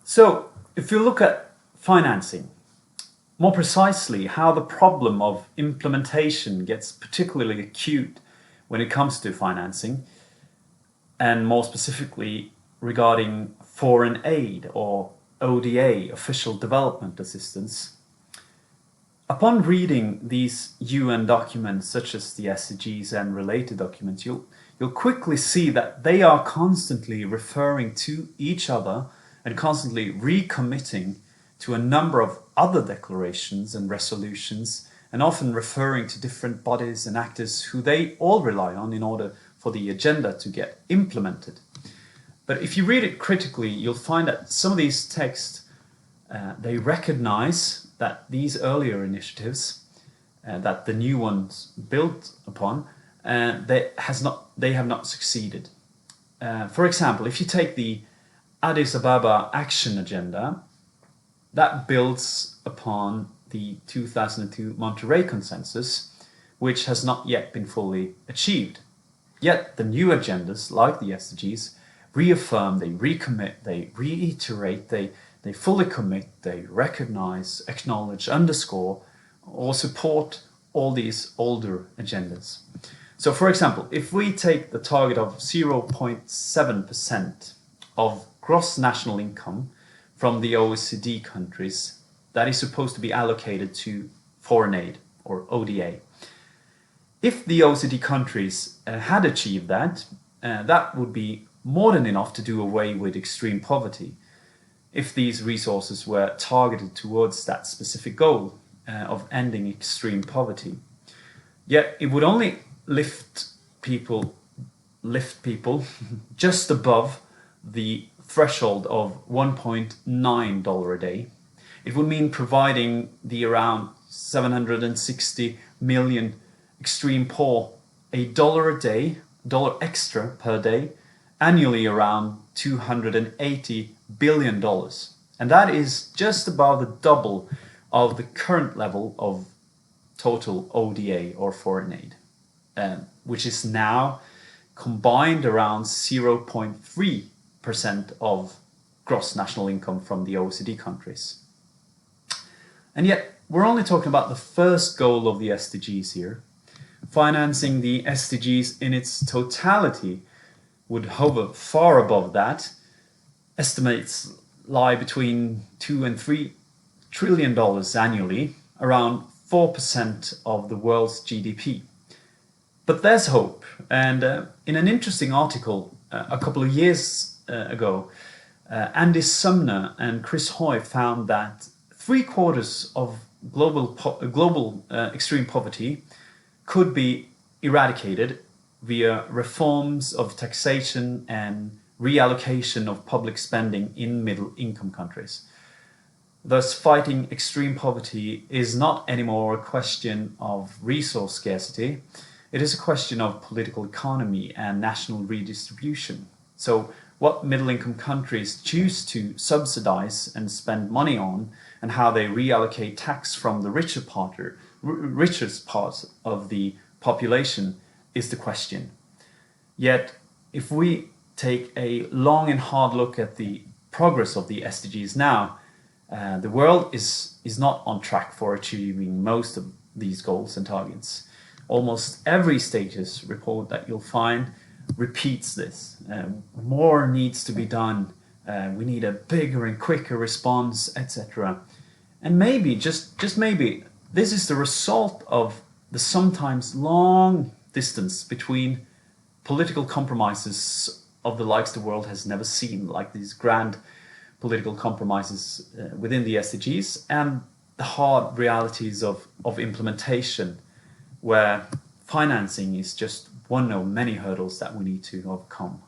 So, if you look at financing, more precisely, how the problem of implementation gets particularly acute when it comes to financing, and more specifically regarding foreign aid or ODA, official development assistance. Upon reading these UN documents, such as the SDGs and related documents, you'll quickly see that they are constantly referring to each other and constantly recommitting to a number of other declarations and resolutions, and often referring to different bodies and actors who they all rely on in order for the agenda to get implemented. But if you read it critically, you'll find that some of these texts, they recognize that these earlier initiatives, that the new ones built upon, they have not succeeded. For example, if you take the Addis Ababa Action Agenda, that builds upon the 2002 Monterey Consensus, which has not yet been fully achieved. Yet the new agendas, like the SDGs, reaffirm, they recommit, they reiterate, they fully commit, they recognize, acknowledge, underscore, or support all these older agendas. So for example, if we take the target of 0.7% of gross national income from the OECD countries, that is supposed to be allocated to foreign aid, or ODA. If the OECD countries had achieved that, that would be more than enough to do away with extreme poverty, if these resources were targeted towards that specific goal of ending extreme poverty. Yet it would only lift people just above the threshold of $1.9 a day. It would mean providing the around 760 million extreme poor $1 a day, $1 extra per day, annually around $280 billion. And that is just above the double of the current level of total ODA, or foreign aid, which is now combined around 0.3% of gross national income from the OECD countries. And yet, we're only talking about the first goal of the SDGs here. Financing the SDGs in its totality would hover far above that. Estimates lie between $2 and $3 trillion annually, around 4% of the world's GDP. But there's hope, and in an interesting article a couple of years ago, Andy Sumner and Chris Hoy found that 3/4 of global extreme poverty could be eradicated via reforms of taxation and reallocation of public spending in middle-income countries. Thus, fighting extreme poverty is not anymore a question of resource scarcity. It is a question of political economy and national redistribution. So what middle-income countries choose to subsidize and spend money on, and how they reallocate tax from the richest part of the population, is the question. Yet, if we take a long and hard look at the progress of the SDGs now, the world is not on track for achieving most of these goals and targets. Almost every status report that you'll find repeats this. More needs to be done. We need a bigger and quicker response, etc. And maybe, just maybe, this is the result of the sometimes long distance between political compromises of the likes the world has never seen, like these grand political compromises within the SDGs, and the hard realities of implementation, where financing is just one of many hurdles that we need to overcome.